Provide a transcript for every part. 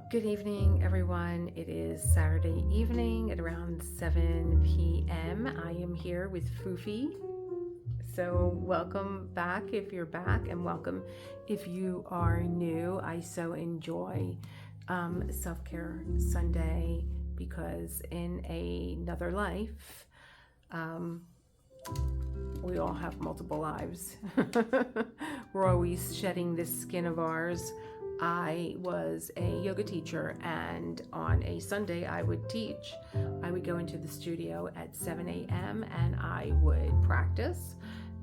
Good evening, everyone. It is Saturday evening at around 7 p.m. I am here with Fufi. So, welcome back if you're back, and welcome if you are new. I so enjoy Self Care Sunday because in another life, we all have multiple lives. We're always shedding this skin of ours. I was a yoga teacher, and on a Sunday I would teach. I would go into the studio at 7 a.m. and I would practice,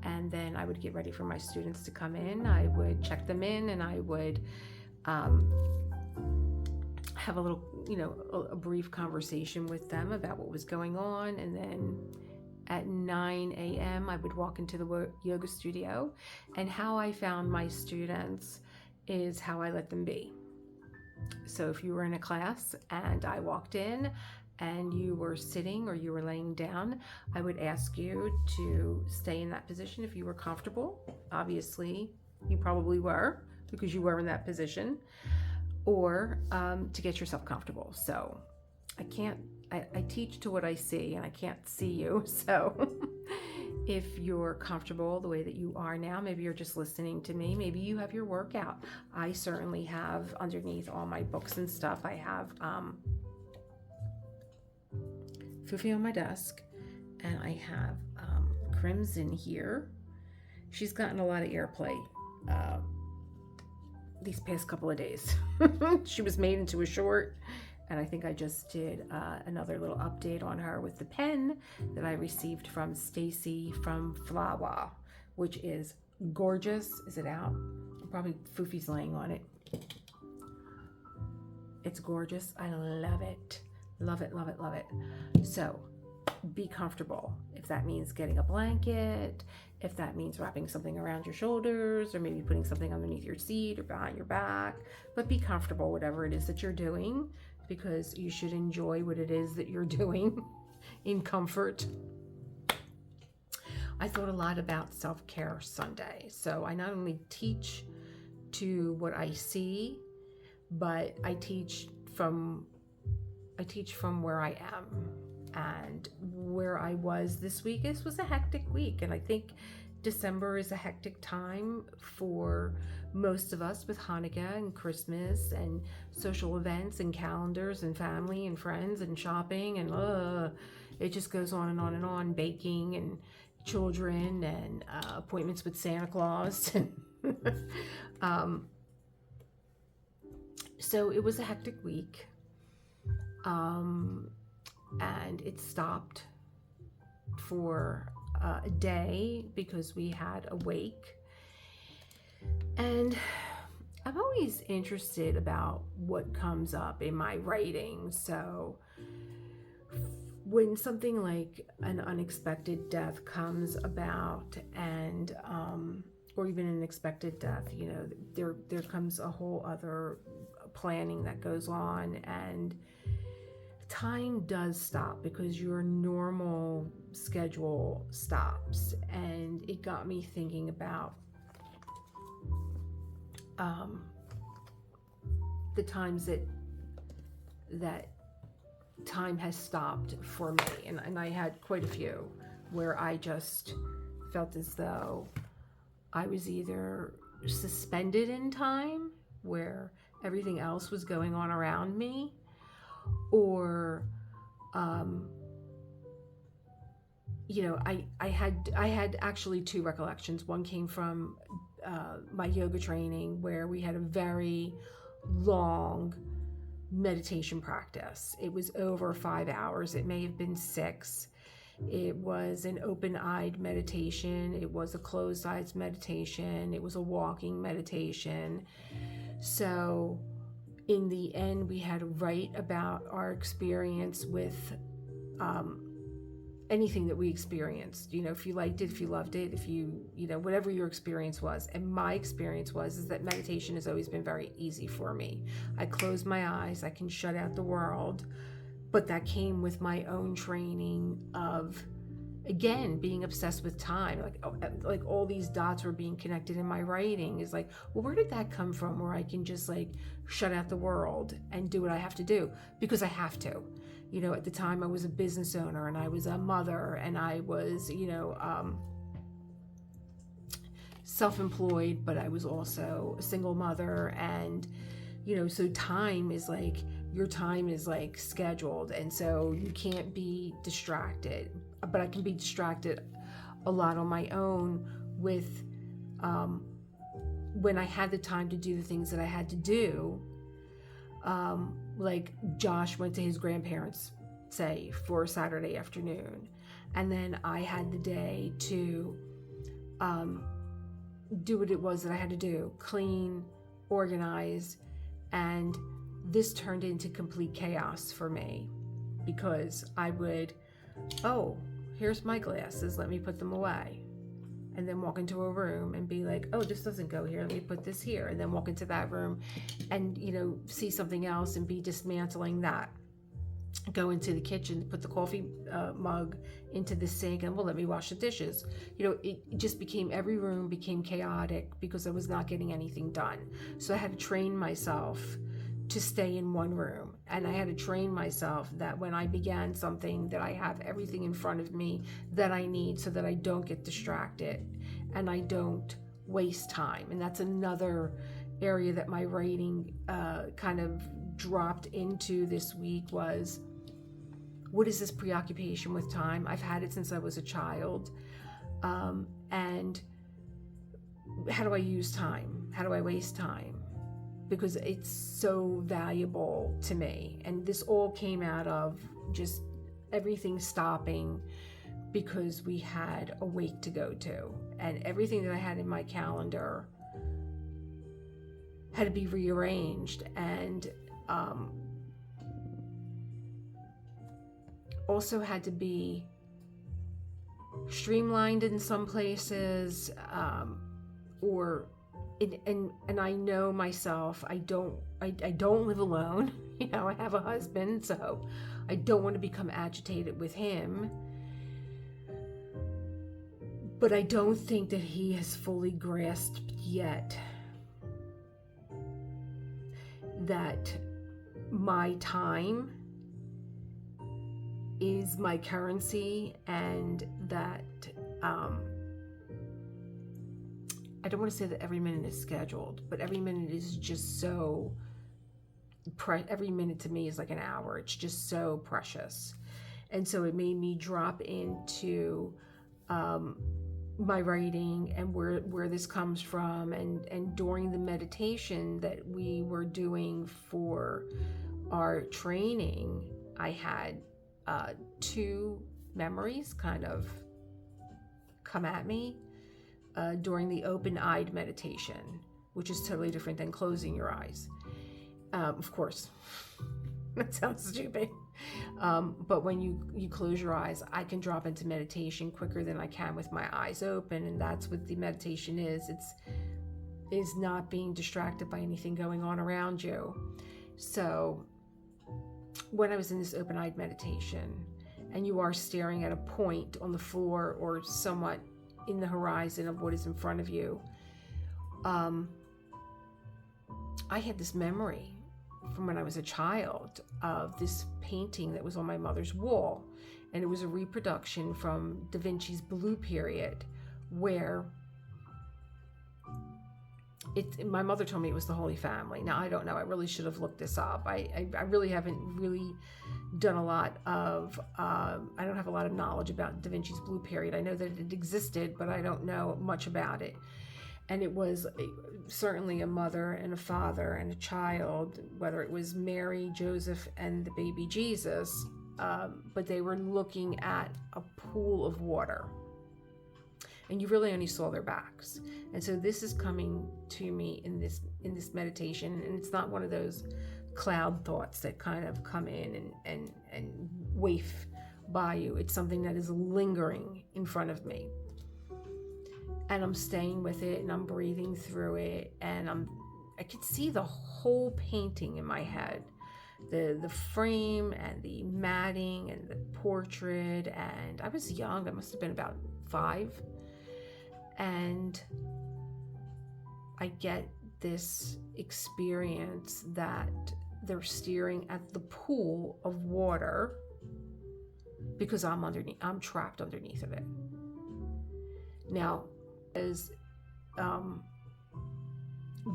and then I would get ready for my students to come in. I would check them in, and I would have a little, a brief conversation with them about what was going on, and then at 9 a.m. I would walk into the yoga studio, and how I found my students is how I let them be. So if you were in a class and I walked in and you were sitting or you were laying down, I would ask you to stay in that position if you were comfortable. Obviously, you probably were because you were in that position, or to get yourself comfortable. So I teach to what I see, and I can't see you. So if you're comfortable the way that you are now, maybe you're just listening to me, maybe you have your workout. I certainly have underneath all my books and stuff, I have Fufi on my desk, and I have Crimson here. She's gotten a lot of airplay these past couple of days. She was made into a short, and I think I just did another little update on her with the pen that I received from Stacy from Flawa, which is gorgeous. Is it out? Probably Fufi's laying on it. It's gorgeous. I love it. Love it, love it, love it. So be comfortable. If that means getting a blanket, if that means wrapping something around your shoulders, or maybe putting something underneath your seat or behind your back, but be comfortable, whatever it is that you're doing, because you should enjoy what it is that you're doing in comfort. I thought a lot about Self-Care Sunday. So I not only teach to what I see, but I teach from where I am. And where I was this week, this was a hectic week, and I think December is a hectic time for most of us with Hanukkah and Christmas and social events and calendars and family and friends and shopping, and it just goes on and on and on, baking and children and appointments with Santa Claus. So it was a hectic week. And it stopped for a day because we had a wake. And I'm always interested about what comes up in my writing. So when something like an unexpected death comes about, and or even an expected death, there comes a whole other planning that goes on, and time does stop because your normal schedule stops. And it got me thinking about the times that time has stopped for me, and I had quite a few where I just felt as though I was either suspended in time, where everything else was going on around me, or I had actually two recollections. One came from my yoga training, where we had a very long meditation practice. It was over 5 hours. It may have been 6. It was an open-eyed meditation. It was a closed-eyed meditation. It was a walking meditation. So in the end, we had to write about our experience with anything that we experienced. If you liked it, if you loved it, if you whatever your experience was. And my experience is that meditation has always been very easy for me. I close my eyes, I can shut out the world, but that came with my own training of again, being obsessed with time, like all these dots were being connected in my writing. Is like, well, where did that come from, where I can just like shut out the world and do what I have to do because I have to. At the time I was a business owner, and I was a mother, and I was self-employed, but I was also a single mother. And so time is like, your time is like scheduled, and so you can't be distracted. But I can be distracted a lot on my own with when I had the time to do the things that I had to do. Like Josh went to his grandparents, say, for a Saturday afternoon, and then I had the day to do what it was that I had to do: clean, organize. And this turned into complete chaos for me, because I would, oh, here's my glasses, let me put them away. And then walk into a room and be like, oh, this doesn't go here, let me put this here. And then walk into that room and, see something else and be dismantling that. Go into the kitchen, put the coffee mug into the sink, and well, let me wash the dishes. It just became, every room became chaotic because I was not getting anything done. So I had to train myself to stay in one room, and I had to train myself that when I began something, that I have everything in front of me that I need, so that I don't get distracted and I don't waste time. And that's another area that my writing kind of dropped into this week, was, what is this preoccupation with time? I've had it since I was a child. And how do I use time? How do I waste time? Because it's so valuable to me. And this all came out of just everything stopping because we had a wake to go to. And everything that I had in my calendar had to be rearranged. And also had to be streamlined in some places, and I know myself, I don't live alone. I have a husband, so I don't want to become agitated with him. But I don't think that he has fully grasped yet that my time is my currency, and that I don't want to say that every minute is scheduled, but every minute is just so every minute to me is like an hour. It's just so precious. And so it made me drop into my writing and where this comes from. And during the meditation that we were doing for our training, I had two memories kind of come at me during the open-eyed meditation, which is totally different than closing your eyes. Of course, that sounds stupid. But when you close your eyes, I can drop into meditation quicker than I can with my eyes open. And that's what the meditation is. It's not being distracted by anything going on around you. So when I was in this open-eyed meditation, and you are staring at a point on the floor or somewhat in the horizon of what is in front of you, I had this memory from when I was a child of this painting that was on my mother's wall. And it was a reproduction from Da Vinci's Blue Period, where my mother told me it was the Holy Family. Now, I don't know. I really should have looked this up. I really haven't really done a lot of, I don't have a lot of knowledge about Da Vinci's Blue Period. I know that it existed, but I don't know much about it. And it was certainly a mother and a father and a child, whether it was Mary, Joseph, and the baby Jesus, but they were looking at a pool of water. And you really only saw their backs. And so this is coming to me in this meditation, and it's not one of those cloud thoughts that kind of come in and waft by you. It's something that is lingering in front of me. And I'm staying with it, and I'm breathing through it, and I could see the whole painting in my head. the frame and the matting and the portrait. And I was young, I must have been about 5. And I get this experience that they're staring at the pool of water because I'm trapped underneath of it. Now, as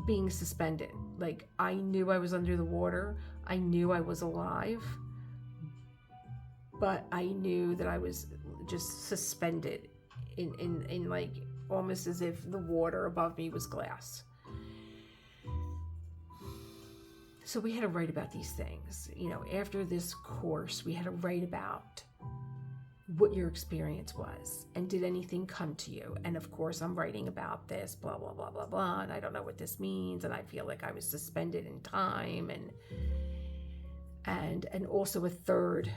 being suspended, like I knew I was under the water, I knew I was alive, but I knew that I was just suspended in like almost as if the water above me was glass. So we had to write about these things. After this course, we had to write about what your experience was and did anything come to you. And of course, I'm writing about this, blah, blah, blah, blah, blah, and I don't know what this means. And I feel like I was suspended in time. And also a third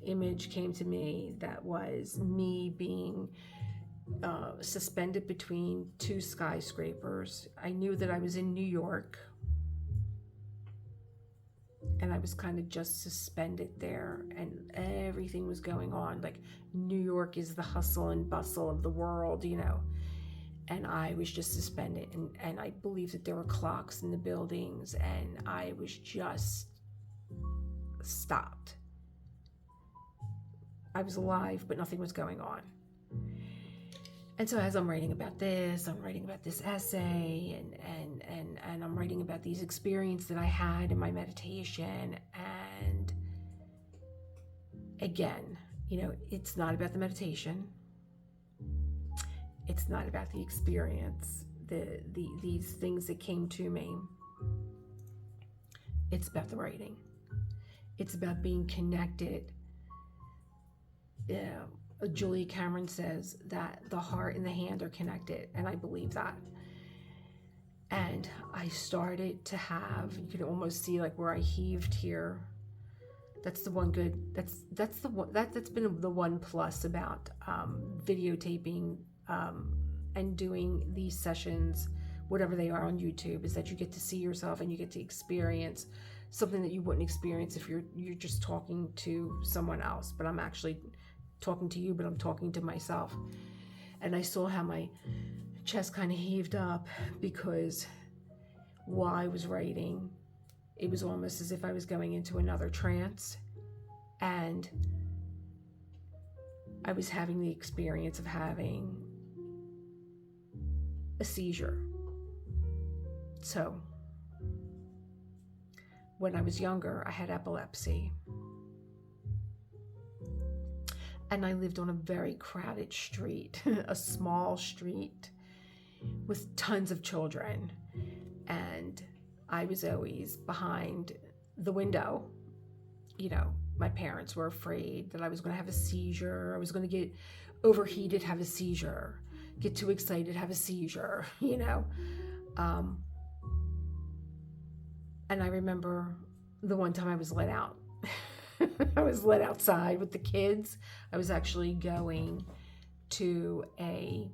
image came to me that was me being suspended between 2 skyscrapers. I knew that I was in New York, and I was kind of just suspended there, and everything was going on. Like, New York is the hustle and bustle of the world, and I was just suspended, and I believe that there were clocks in the buildings, and I was just stopped. I was alive, but nothing was going on. And so as I'm writing about this essay, and I'm writing about these experiences that I had in my meditation. And again, it's not about the meditation. It's not about the experience, these things that came to me. It's about the writing. It's about being connected. Julia Cameron says that the heart and the hand are connected, and I believe that. And I started to have, you could almost see like where I heaved here. That's the one good, that's been the one plus about videotaping and doing these sessions, whatever they are on YouTube, is that you get to see yourself and you get to experience something that you wouldn't experience if you're just talking to someone else. But I'm actually talking to you, but I'm talking to myself. And I saw how my chest kind of heaved up, because while I was writing, it was almost as if I was going into another trance, and I was having the experience of having a seizure. So when I was younger, I had epilepsy. And I lived on a very crowded street, a small street with tons of children. And I was always behind the window. My parents were afraid that I was going to have a seizure. I was going to get overheated, have a seizure, get too excited, have a seizure, And I remember the one time I was let out. I was let outside with the kids. I was actually going to a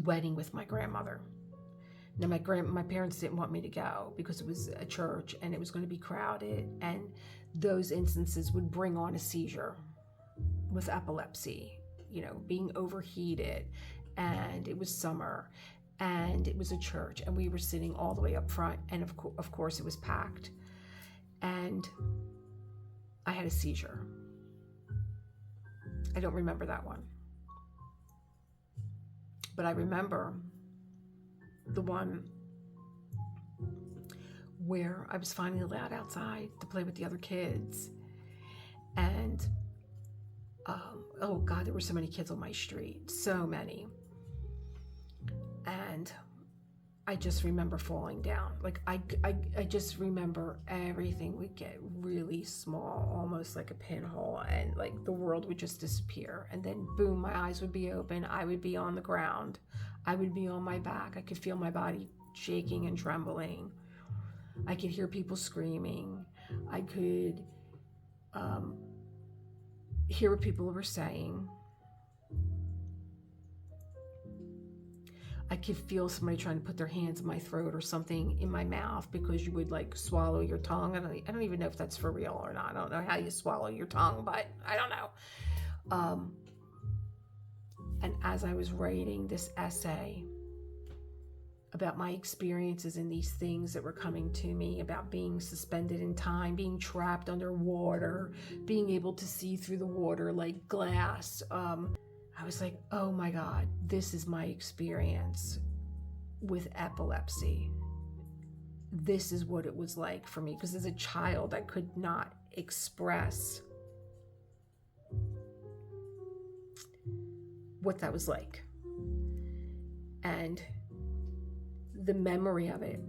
wedding with my grandmother. Now my parents didn't want me to go because it was a church and it was going to be crowded, and those instances would bring on a seizure with epilepsy, being overheated, and it was summer, and it was a church, and we were sitting all the way up front, and of course it was packed. And I had a seizure. I don't remember that one. But I remember the one where I was finally allowed outside to play with the other kids. And, oh God, there were so many kids on my street. So many. And I just remember falling down. Like I just remember everything would get really small, almost like a pinhole, and like the world would just disappear. And then boom, my eyes would be open. I would be on the ground. I would be on my back. I could feel my body shaking and trembling. I could hear people screaming. I could hear what people were saying. I could feel somebody trying to put their hands in my throat or something in my mouth, because you would like swallow your tongue. I don't even know if that's for real or not. I don't know how you swallow your tongue, but I don't know. And as I was writing this essay about my experiences and these things that were coming to me, about being suspended in time, being trapped underwater, being able to see through the water like glass, I was like, oh my God, this is my experience with epilepsy. This is what it was like for me, because as a child, I could not express what that was like. And the memory of it,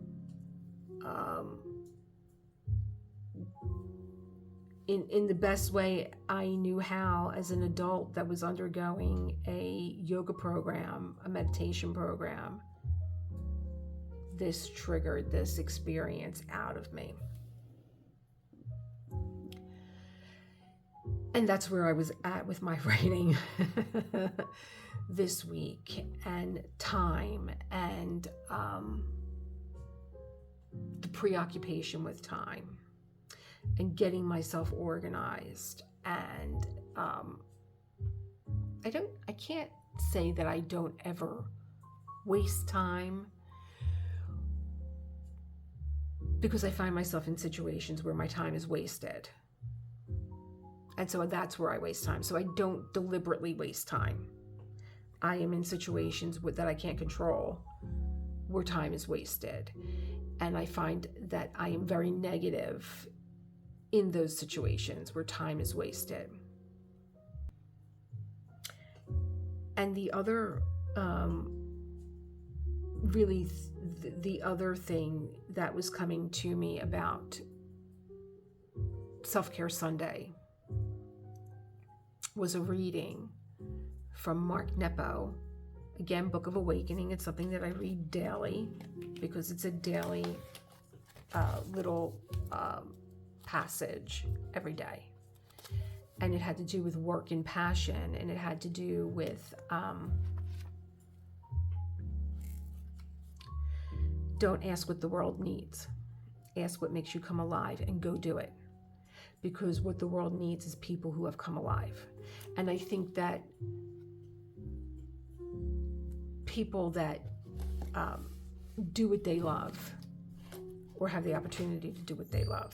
in the best way I knew how, as an adult that was undergoing a yoga program, a meditation program, this triggered this experience out of me. And that's where I was at with my writing this week, and time, and the preoccupation with time, and getting myself organized. And I can't say that I don't ever waste time, because I find myself in situations where my time is wasted. And so that's where I waste time. So I don't deliberately waste time. I am in situations that I can't control, where time is wasted. And I find that I am very negative in those situations where time is wasted. And the other, the other thing that was coming to me about Self-Care Sunday was a reading from Mark Nepo. Again, Book of Awakening. It's something that I read daily, because it's a daily little passage every day. And it had to do with work and passion, and it had to do with don't ask what the world needs. Ask what makes you come alive, and go do it. Because what the world needs is people who have come alive. And I think that people that do what they love, or have the opportunity to do what they love,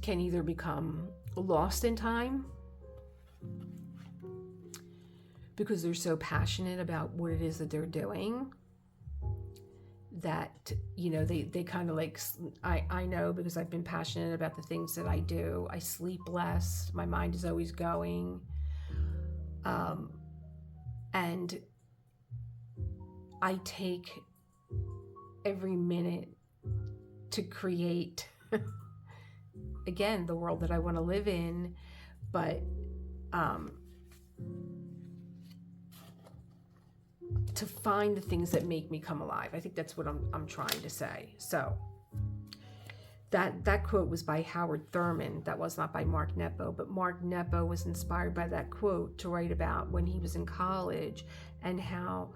can either become lost in time because they're so passionate about what it is that they're doing, that, you know, they kind of like, I know, because I've been passionate about the things that I do. I sleep less. My mind is always going. And I take every minute to create, again, the world that I want to live in, but to find the things that make me come alive. I think that's what I'm trying to say. So that quote was by Howard Thurman. That was not by Mark Nepo, but Mark Nepo was inspired by that quote to write about when he was in college, and how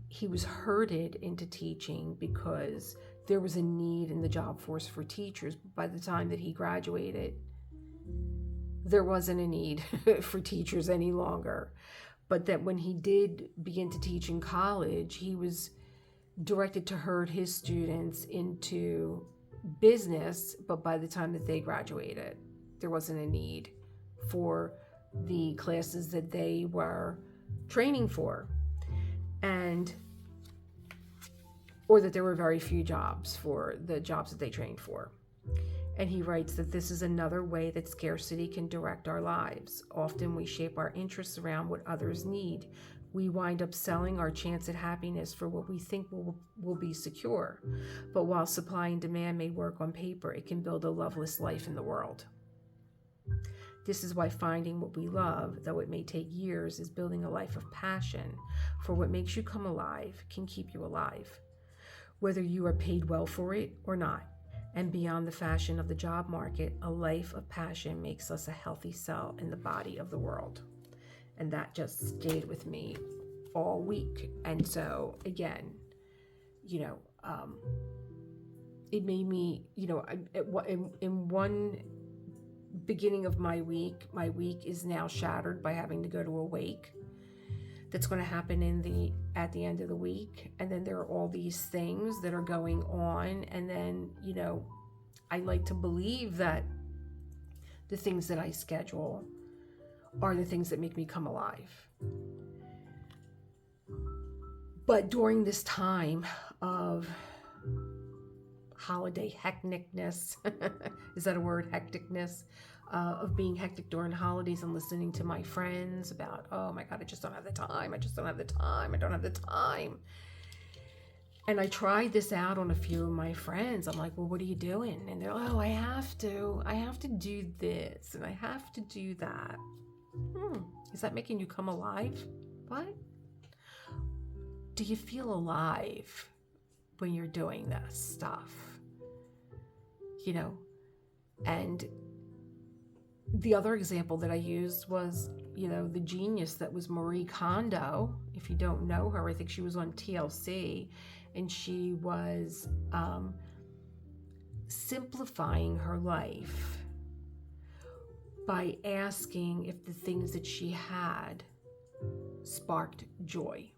he was herded into teaching because there was a need in the job force for teachers. By the time that he graduated, there wasn't a need for teachers any longer. But that when he did begin to teach in college, he was directed to herd his students into business. But by the time that they graduated, there wasn't a need for the classes that they were training for, or that there were very few jobs for the jobs that they trained for. And he writes that this is another way that scarcity can direct our lives. Often we shape our interests around what others need. We wind up selling our chance at happiness for what we think will be secure. But while supply and demand may work on paper, it can build a loveless life in the world. This is why finding what we love, though it may take years, is building a life of passion. For what makes you come alive can keep you alive, whether you are paid well for it or not. And beyond the fashion of the job market, a life of passion makes us a healthy cell in the body of the world. And that just stayed with me all week. And so again, you know, it made me, in one beginning of my week is now shattered by having to go to a wake that's going to happen at the end of the week. And then there are all these things that are going on. And then, I like to believe that the things that I schedule are the things that make me come alive. But during this time of holiday hecticness, is that a word, hecticness? Of being hectic during holidays and listening to my friends about, oh my God, I just don't have the time. I don't have the time. And I tried this out on a few of my friends. I'm like, well, what are you doing? And they're like, oh, I have to do this and I have to do that. Is that making you come alive? What? Do you feel alive when you're doing this stuff? And the other example that I used was, the genius that was Marie Kondo. If you don't know her, I think she was on TLC, and she was simplifying her life by asking if the things that she had sparked joy.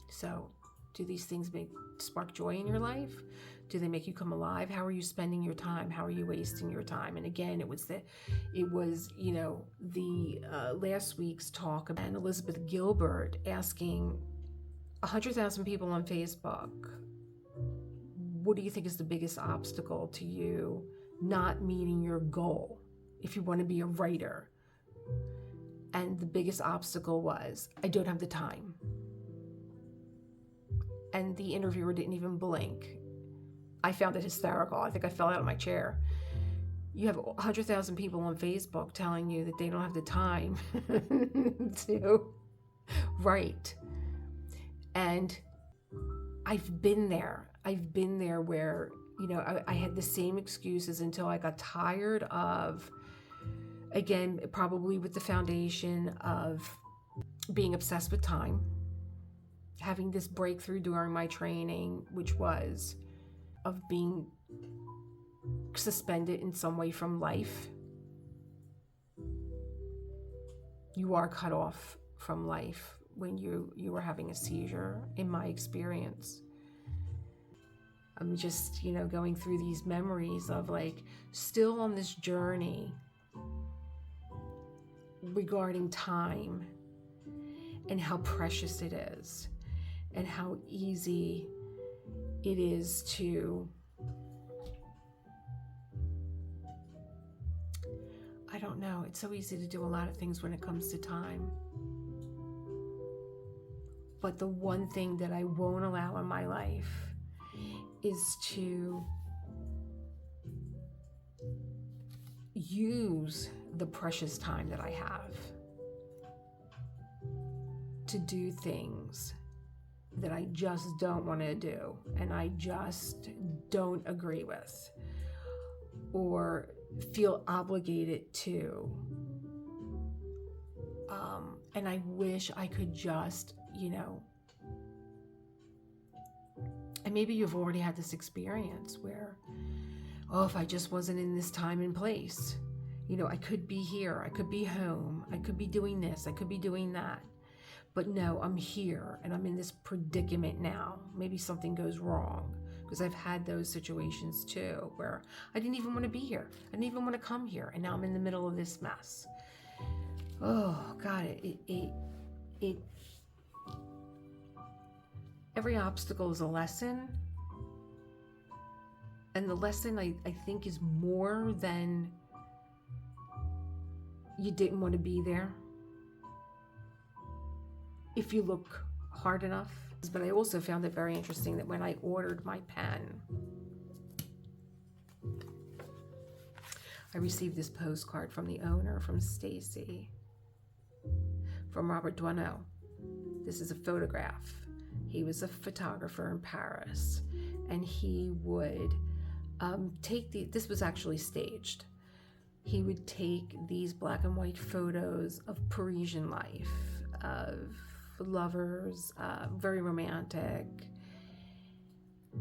So, do these things spark joy in your life? Do they make you come alive? How are you spending your time? How are you wasting your time? And again, it was the last week's talk about Elizabeth Gilbert asking 100,000 people on Facebook, what do you think is the biggest obstacle to you not meeting your goal if you want to be a writer? And the biggest obstacle was, I don't have the time. And the interviewer didn't even blink. I found it hysterical. I think I fell out of my chair. You have 100,000 people on Facebook telling you that they don't have the time to write. And I've been there. Where, I had the same excuses until I got tired of, again, probably with the foundation of being obsessed with time, having this breakthrough during my training, which was of being suspended in some way from life. You are cut off from life when you are having a seizure, in my experience. I'm just, going through these memories of still on this journey regarding time and how precious it is and how easy it is to, I don't know, it's so easy to do a lot of things when it comes to time. But the one thing that I won't allow in my life is to use the precious time that I have to do things that I just don't want to do and I just don't agree with or feel obligated to. And I wish I could just, and maybe you've already had this experience where, if I just wasn't in this time and place, I could be here, I could be home, I could be doing this, I could be doing that. But no, I'm here and I'm in this predicament now. Maybe something goes wrong, because I've had those situations too where I didn't even want to be here. I didn't even want to come here. And now I'm in the middle of this mess. Oh God, every obstacle is a lesson. And the lesson I think is more than you didn't want to be there if you look hard enough. But I also found it very interesting that when I ordered my pen, I received this postcard from the owner, from Stacy, from Robert Duaneau. This is a photograph. He was a photographer in Paris, and he would this was actually staged. He would take these black and white photos of Parisian life, of lovers, very romantic.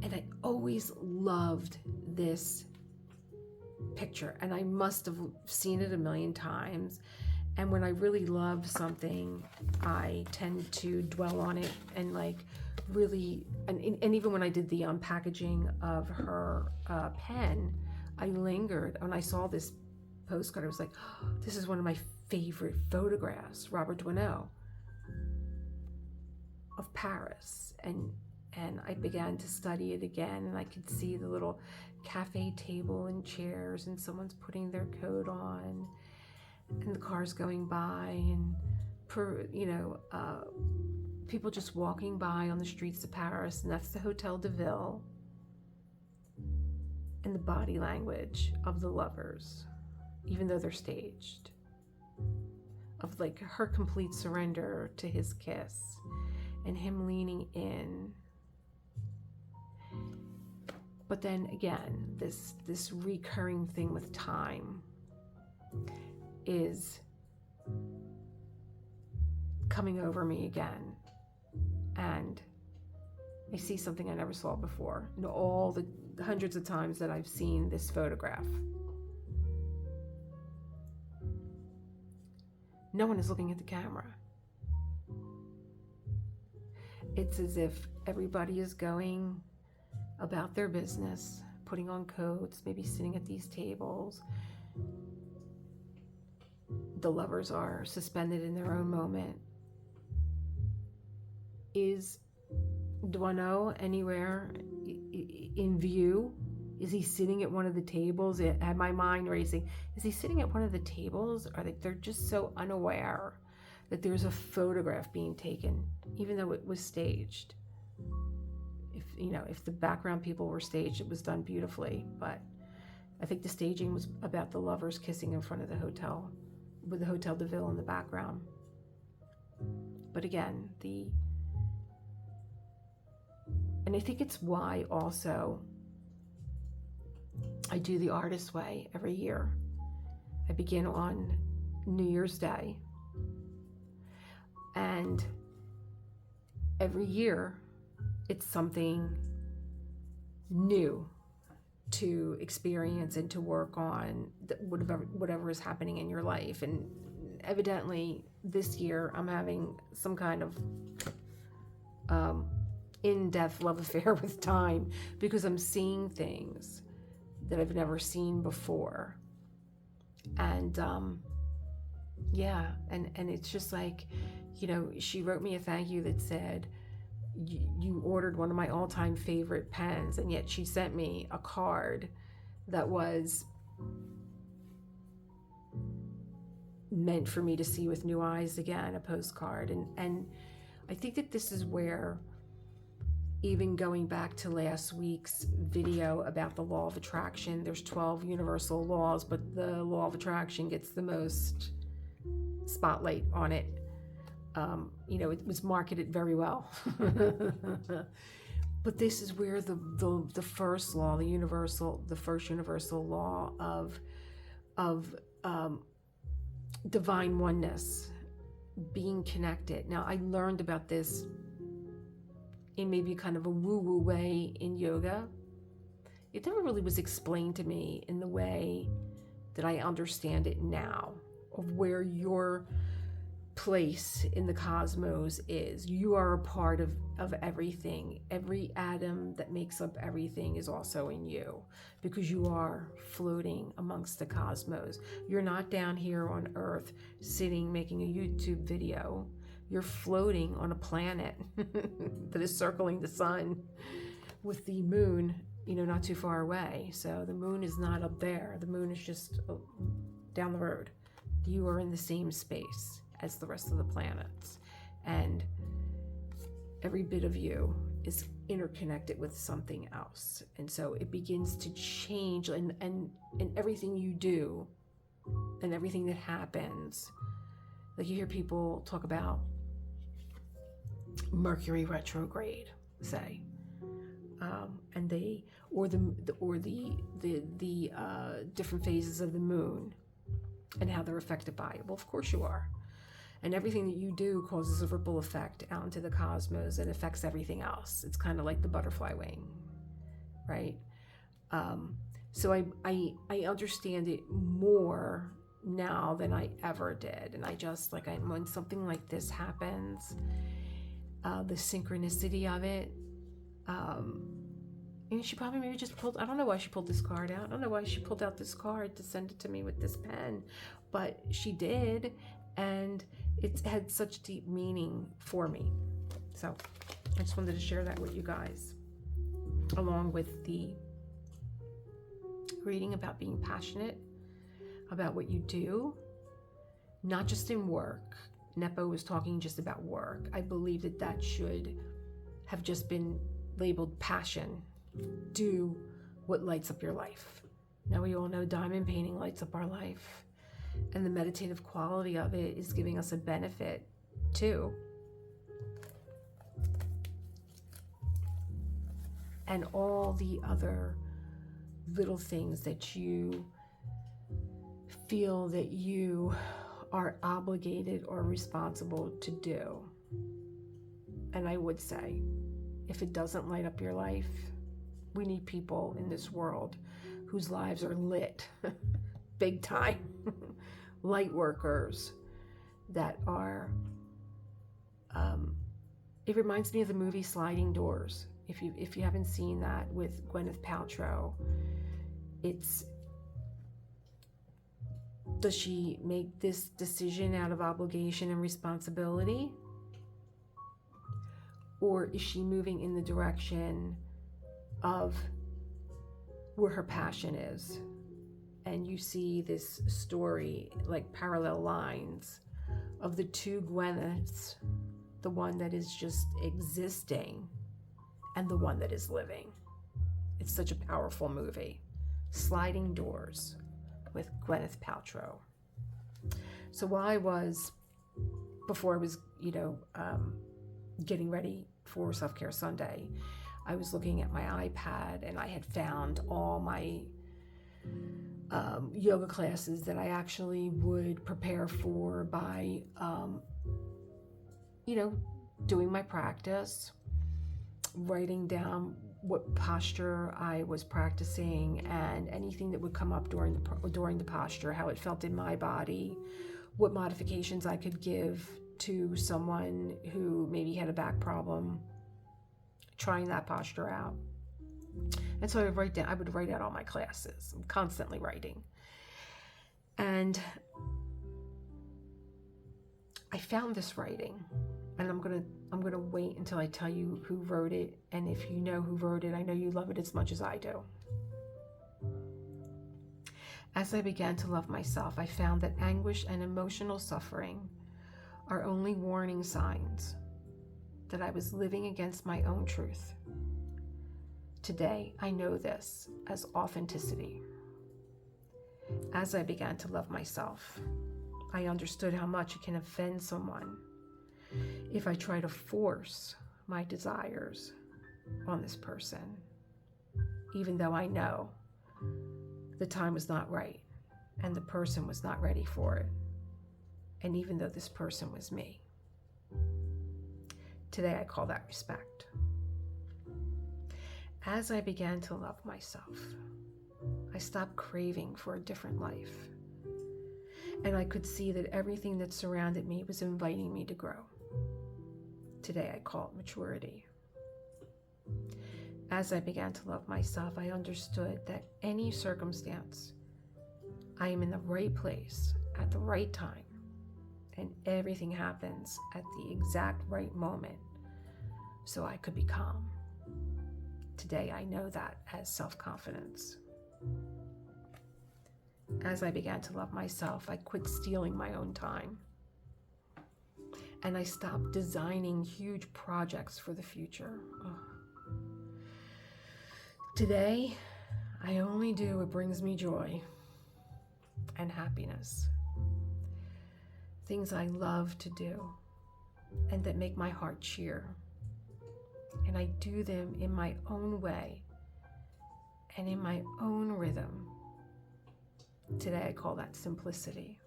And I always loved this picture, and I must have seen it a million times. And when I really love something, I tend to dwell on it and like really, and even when I did the unpackaging of her pen, I lingered. When I saw this postcard, I was like, oh, this is one of my favorite photographs, Robert Duaneau, of Paris. And I began to study it again, and I could see the little cafe table and chairs, and someone's putting their coat on, and the cars going by, and people just walking by on the streets of Paris, and that's the Hotel de Ville, and the body language of the lovers, even though they're staged, of like her complete surrender to his kiss, and him leaning in. But then again, this recurring thing with time is coming over me again, and I see something I never saw before in all the hundreds of times that I've seen this photograph. No one is looking at the camera. It's as if everybody is going about their business, putting on coats, maybe sitting at these tables. The lovers are suspended in their own moment. Is Duaneau anywhere in view? Is he sitting at one of the tables? It had my mind racing. Is he sitting at one of the tables? Or they're just so unaware that there's a photograph being taken, even though it was staged. If the background people were staged, it was done beautifully. But I think the staging was about the lovers kissing in front of the hotel, with the Hotel de Ville in the background. But again, and I think it's why also I do the Artist's Way every year. I begin on New Year's Day, and every year it's something new to experience and to work on, whatever is happening in your life. And evidently this year I'm having some kind of in-depth love affair with time, because I'm seeing things that I've never seen before. And and it's just like, she wrote me a thank you that said, you ordered one of my all-time favorite pens, and yet she sent me a card that was meant for me to see with new eyes again, a postcard. And I think that this is where, even going back to last week's video about the law of attraction, there's 12 universal laws, but the law of attraction gets the most spotlight on it. It was marketed very well. But this is where the first law, the first universal law of divine oneness, being connected. Now, I learned about this in maybe kind of a woo-woo way in yoga. It never really was explained to me in the way that I understand it now, of where your place in the cosmos is. You are a part of everything. Every atom that makes up everything is also in you, because you are floating amongst the cosmos. You're not down here on Earth sitting making a YouTube video. You're floating on a planet that is circling the sun, with the moon, not too far away. So the moon is not up there. The moon is just down the road. You are in the same space as the rest of the planets. And every bit of you is interconnected with something else. And so it begins to change, and everything you do and everything that happens. Like, you hear people talk about Mercury retrograde, say, and the different phases of the moon and how they're affected by it. Well, of course you are. And everything that you do causes a ripple effect out into the cosmos and affects everything else. It's kind of like the butterfly wing, right? So I understand it more now than I ever did. And I just, like, when something like this happens, the synchronicity of it, and she probably maybe just pulled, I don't know why she pulled this card out. I don't know why she pulled out this card to send it to me with this pen, but she did, and it had such deep meaning for me. So I just wanted to share that with you guys, along with the reading about being passionate about what you do, not just in work. Nepo was talking just about work. I believe that that should have just been labeled passion. Do what lights up your life. Now we all know diamond painting lights up our life, and the meditative quality of it is giving us a benefit too. And all the other little things that you feel that you are obligated or responsible to do. And I would say, if it doesn't light up your life, we need people in this world whose lives are lit, big time, light workers that are, it reminds me of the movie Sliding Doors. If you haven't seen that with Gwyneth Paltrow, does she make this decision out of obligation and responsibility? Or is she moving in the direction of where her passion is? And you see this story, like parallel lines of the two Gwyneths, the one that is just existing and the one that is living. It's such a powerful movie. Sliding Doors with Gwyneth Paltrow. So while before I was, getting ready for Self-Care Sunday, I was looking at my iPad, and I had found all my yoga classes that I actually would prepare for by, doing my practice, writing down what posture I was practicing, and anything that would come up during the posture, how it felt in my body, what modifications I could give to someone who maybe had a back problem, trying that posture out. And so I would write out all my classes. I'm constantly writing. And I found this writing, and I'm gonna wait until I tell you who wrote it. And if you know who wrote it, I know you love it as much as I do. As I began to love myself, I found that anguish and emotional suffering are only warning signs that I was living against my own truth. Today, I know this as authenticity. As I began to love myself, I understood how much it can offend someone if I try to force my desires on this person, even though I know the time was not right and the person was not ready for it, and even though this person was me. Today, I call that respect. As I began to love myself, I stopped craving for a different life, and I could see that everything that surrounded me was inviting me to grow. Today, I call it maturity. As I began to love myself, I understood that any circumstance, I am in the right place at the right time, and everything happens at the exact right moment so I could be calm. Today, I know that as self-confidence. As I began to love myself, I quit stealing my own time, and I stopped designing huge projects for the future. Today, I only do what brings me joy and happiness. Things I love to do and that make my heart cheer. And I do them in my own way and in my own rhythm. Today, I call that simplicity.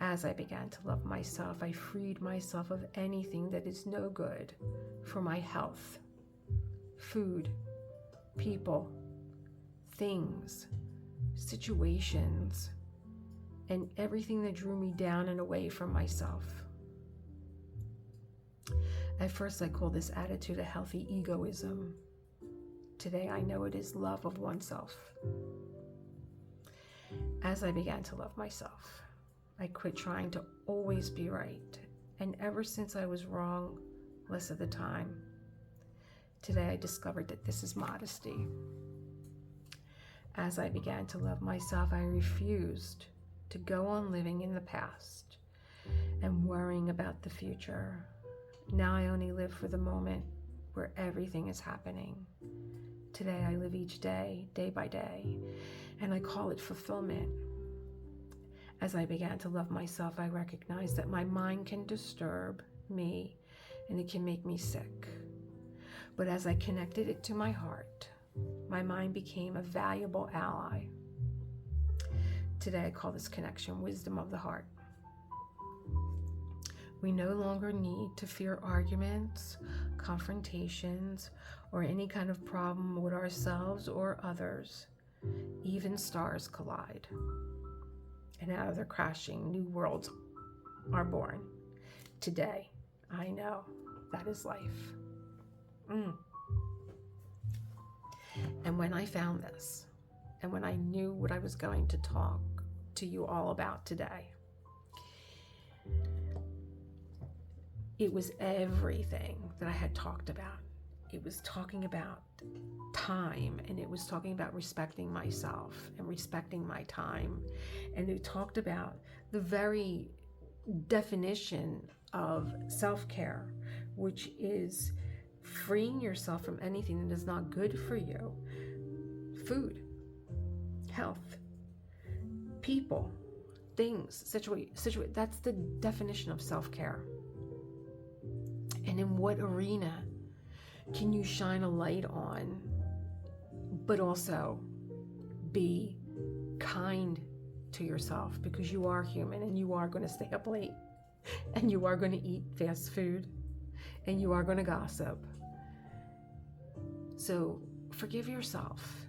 As I began to love myself, I freed myself of anything that is no good for my health. Food, people, things, situations, and everything that drew me down and away from myself. At first, I called this attitude a healthy egoism. Today, I know it is love of oneself. As I began to love myself, I quit trying to always be right. And ever since I was wrong less of the time, today I discovered that this is modesty. As I began to love myself, I refused to go on living in the past and worrying about the future. Now I only live for the moment where everything is happening. Today I live each day, day by day, and I call it fulfillment. As I began to love myself, I recognized that my mind can disturb me and it can make me sick. But as I connected it to my heart, my mind became a valuable ally. Today I call this connection wisdom of the heart. We no longer need to fear arguments, confrontations, or any kind of problem with ourselves or others. Even stars collide. And out of their crashing, new worlds are born. Today, I know that is life. And when I found this, and when I knew what I was going to talk to you all about today, it was everything that I had talked about. It was talking about time, and it was talking about respecting myself and respecting my time. And it talked about the very definition of self-care, which is freeing yourself from anything that is not good for you. Food, health, people, things, situation. That's the definition of self-care. And in what arena can you shine a light on, but also be kind to yourself, because you are human and you are going to stay up late and you are going to eat fast food and you are going to gossip. So forgive yourself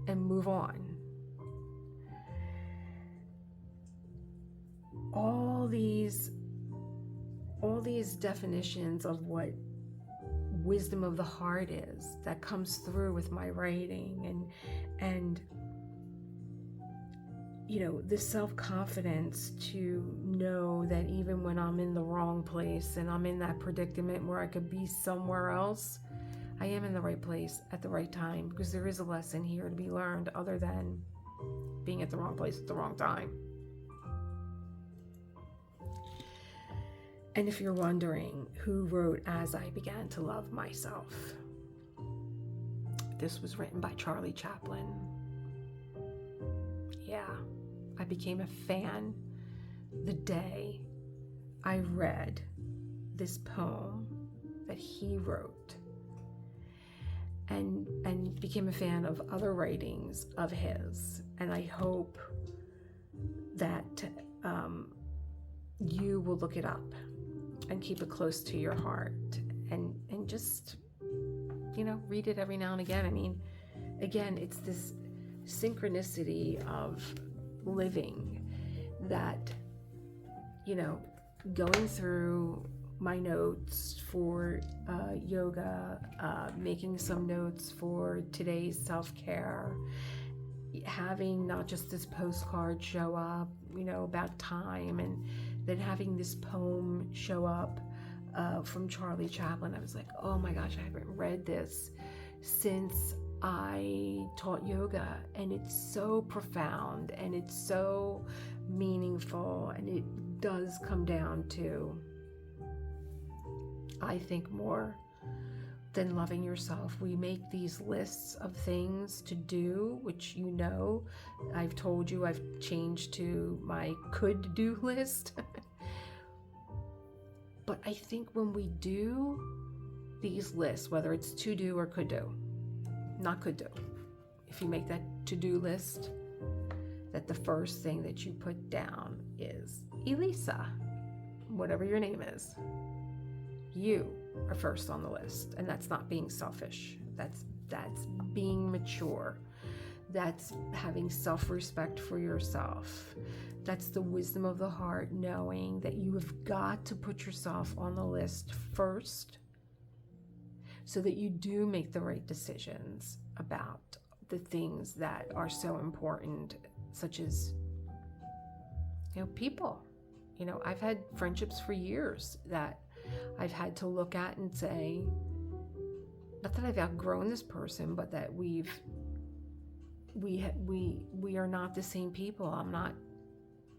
and move on. All these definitions of what wisdom of the heart is that comes through with my writing, and you know, the self-confidence to know that even when I'm in the wrong place and I'm in that predicament where I could be somewhere else, I am in the right place at the right time, because there is a lesson here to be learned other than being at the wrong place at the wrong time. And if you're wondering who wrote As I Began to Love Myself, this was written by Charlie Chaplin. Yeah, I became a fan the day I read this poem that he wrote, and became a fan of other writings of his. And I hope that you will look it up and keep it close to your heart, and just, you know, read it every now and again. I mean, again, it's this synchronicity of living that, you know, going through my notes for yoga, making some notes for today's self-care, having not just this postcard show up, you know, about time, and then having this poem show up from Charlie Chaplin. I was like, oh my gosh, I haven't read this since I taught yoga, and it's so profound and it's so meaningful, and it does come down to, I think, more than loving yourself. We make these lists of things to do, which, you know, I've told you I've changed to my could do list. But I think when we do these lists, whether it's to do or could do, not could do, if you make that to do list, that the first thing that you put down is, Elisa, whatever your name is, you are first on the list. And that's not being selfish. That's being mature. That's having self-respect for yourself. That's the wisdom of the heart, knowing that you have got to put yourself on the list first so that you do make the right decisions about the things that are so important, such as, people. I've had friendships for years that I've had to look at and say, not that I've outgrown this person, but that we are not the same people. I'm not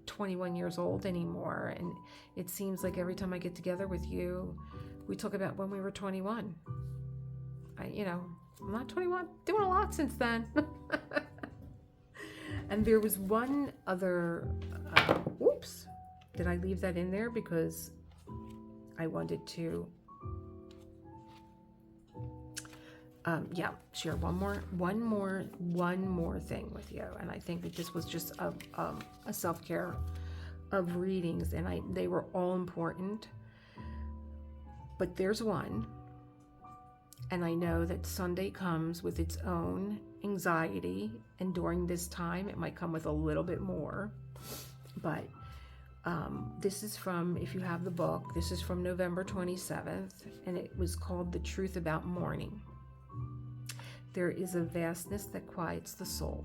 21 years old anymore, and it seems like every time I get together with you, we talk about when we were 21. I'm not 21, doing a lot since then. And there was one other, oops, did I leave that in there? Because I wanted to, share one more thing with you. And I think that this was just a self-care of readings, and they were all important. But there's one, and I know that Sunday comes with its own anxiety, and during this time it might come with a little bit more. But this is from, if you have the book, this is from November 27th, and it was called The Truth About Mourning. There is a vastness that quiets the soul,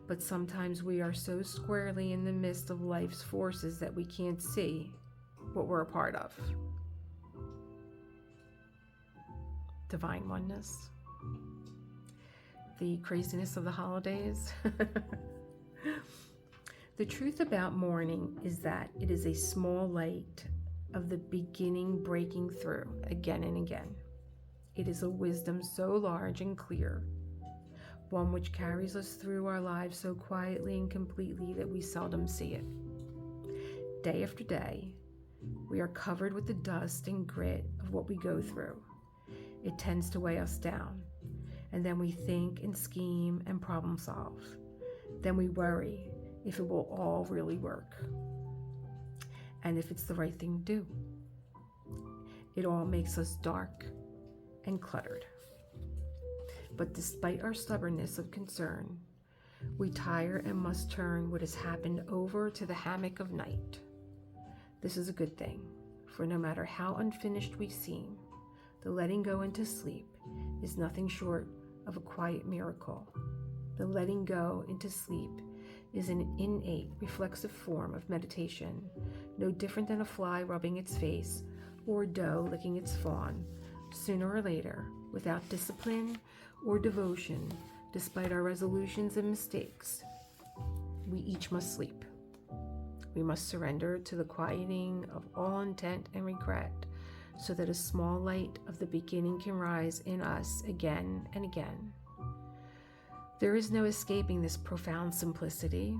but sometimes we are so squarely in the midst of life's forces that we can't see what we're a part of. Divine oneness. The craziness of the holidays. The truth about mourning is that it is a small light of the beginning breaking through again and again. It is a wisdom so large and clear, one which carries us through our lives so quietly and completely that we seldom see it. Day after day, we are covered with the dust and grit of what we go through. It tends to weigh us down, and then we think and scheme and problem solve. Then we worry if it will all really work, and if it's the right thing to do. It all makes us dark and cluttered. But despite our stubbornness of concern, we tire and must turn what has happened over to the hammock of night. This is a good thing, for no matter how unfinished we seem, the letting go into sleep is nothing short of a quiet miracle. The letting go into sleep is an innate, reflexive form of meditation, no different than a fly rubbing its face or a doe licking its fawn. Sooner or later, without discipline or devotion, despite our resolutions and mistakes, we each must sleep. We must surrender to the quieting of all intent and regret, so that a small light of the beginning can rise in us again and again. There is no escaping this profound simplicity.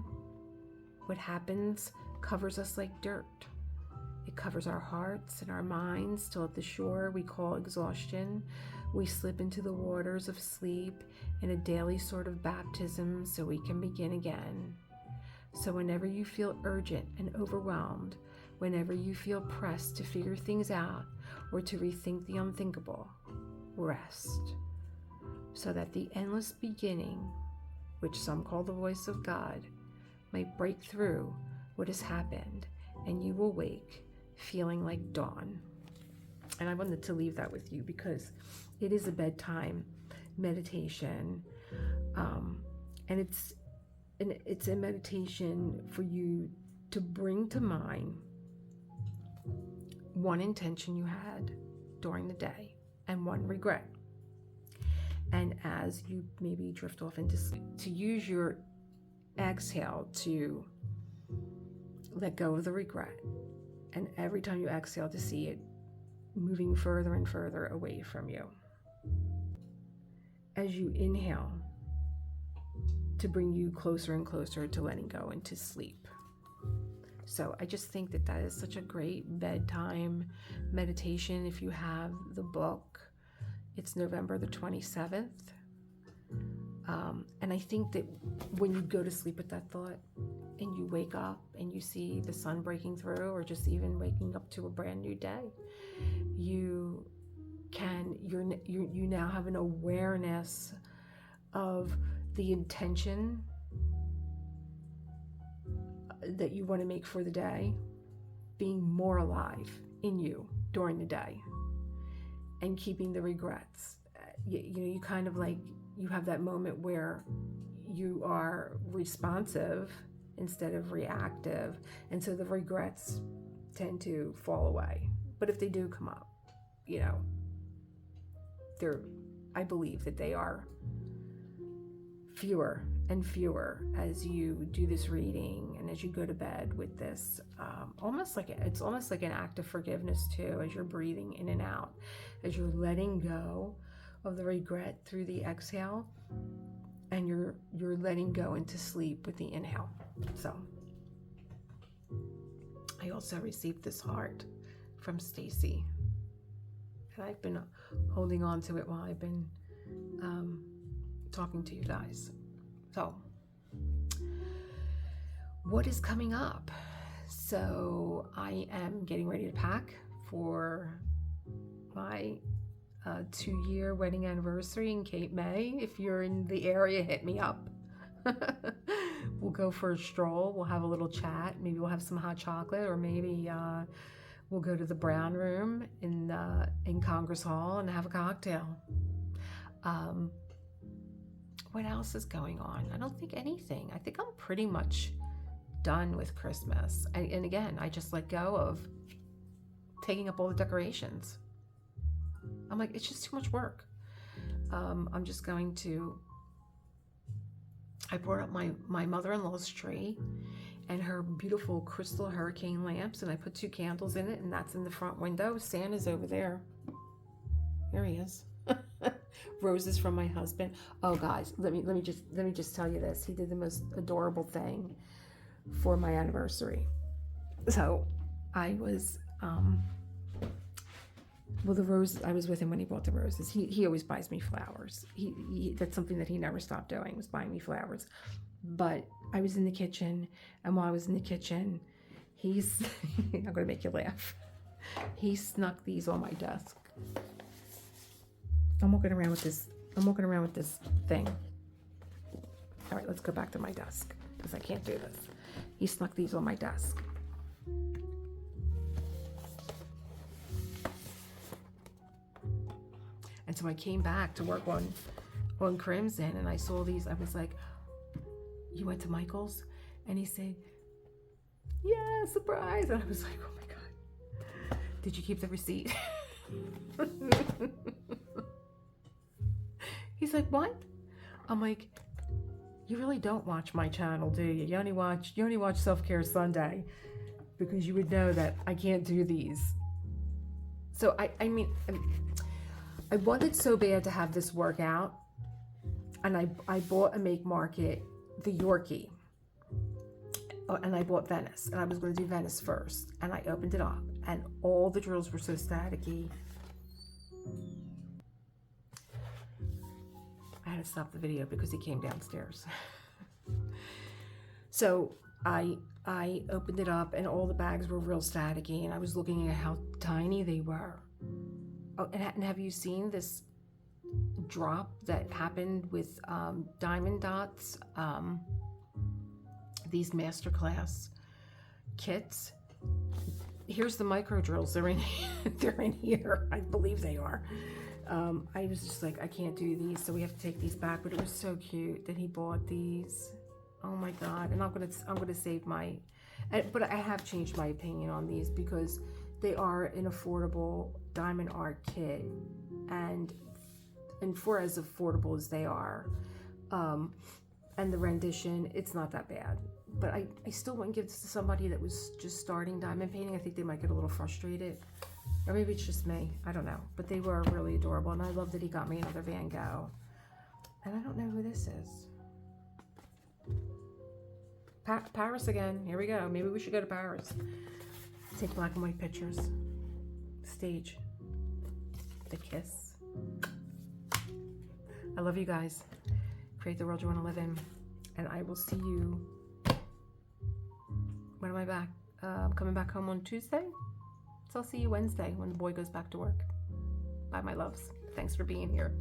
What happens covers us like dirt. It covers our hearts and our minds till at the shore we call exhaustion, we slip into the waters of sleep in a daily sort of baptism so we can begin again. So whenever you feel urgent and overwhelmed, whenever you feel pressed to figure things out or to rethink the unthinkable, rest, so that the endless beginning, which some call the voice of God, might break through what has happened, and you will wake feeling like dawn. And I wanted to leave that with you because it is a bedtime meditation, and it's a meditation for you to bring to mind one intention you had during the day and one regret. And as you maybe drift off into sleep, to use your exhale to let go of the regret. And every time you exhale, to see it moving further and further away from you. As you inhale, to bring you closer and closer to letting go into sleep. So I just think that is such a great bedtime meditation. If you have the book, it's November the 27th. And I think that when you go to sleep with that thought and you wake up and you see the sun breaking through, or just even waking up to a brand new day, you now have an awareness of the intention that you want to make for the day being more alive in you during the day, and keeping the regrets. You kind of like, you have that moment where you are responsive instead of reactive, and so the regrets tend to fall away. But if they do come up, I believe that they are fewer and fewer as you do this reading and as you go to bed with this. It's almost like an act of forgiveness too, as you're breathing in and out, as you're letting go of the regret through the exhale, and you're letting go into sleep with the inhale. So I also received this heart from Stacy, and I've been holding on to it while I've been talking to you guys. So what is coming up? So I am getting ready to pack for my 2-year wedding anniversary in Cape May. If you're in the area, hit me up. We'll go for a stroll. We'll have a little chat. Maybe we'll have some hot chocolate, or maybe we'll go to the Brown Room in Congress Hall and have a cocktail. What else is going on? I don't think anything. I think I'm pretty much done with Christmas. And again, I just let go of taking up all the decorations. I'm like, it's just too much work. I'm just going to, I brought up my mother-in-law's tree and her beautiful crystal hurricane lamps, and I put 2 candles in it, and that's in the front window. Santa's over there. There he is. Roses from my husband. Oh guys, let me just tell you this. He did the most adorable thing for my anniversary. So I was the rose, I was with him when he bought the roses. He always buys me flowers. He that's something that he never stopped doing, was buying me flowers. But I was in the kitchen, and while I was in the kitchen, he's I'm gonna make you laugh. He snuck these on my desk. I'm walking around with this thing. All right, let's go back to my desk, because I can't do this. He snuck these on my desk. And so I came back to work on Crimson, and I saw these. I was like, you went to Michael's? And he said, yeah, surprise. And I was like, oh my God. Did you keep the receipt? He's like, what? I'm like, you really don't watch my channel, do you? You only watch Self-Care Sunday, because you would know that I can't do these. So I mean, I wanted so bad to have this workout, and I bought a Make Market, the Yorkie, and I bought Venice, and I was going to do Venice first, and I opened it up, and all the drills were so staticky. I had to stop the video because he came downstairs. So I opened it up, and all the bags were real staticky, and I was looking at how tiny they were. Oh, and have you seen this drop that happened with Diamond Dots? These masterclass kits. Here's the micro drills. They're in here. I believe they are. I was just like, I can't do these, so we have to take these back. But it was so cute that he bought these. Oh my God! And I'm gonna save my. But I have changed my opinion on these, because they are an affordable diamond art kit, and for as affordable as they are, and the rendition, it's not that bad. But I still wouldn't give this to somebody that was just starting diamond painting. I think they might get a little frustrated. Or maybe it's just me. I don't know. But they were really adorable. And I love that he got me another Van Gogh. And I don't know who this is. Paris again. Here we go. Maybe we should go to Paris. Take black and white pictures. Stage. The kiss. I love you guys. create the world you want to live in. And I will see you, when am I back? I'm coming back home on Tuesday. So I'll see you Wednesday when the boy goes back to work. Bye, my loves. Thanks for being here.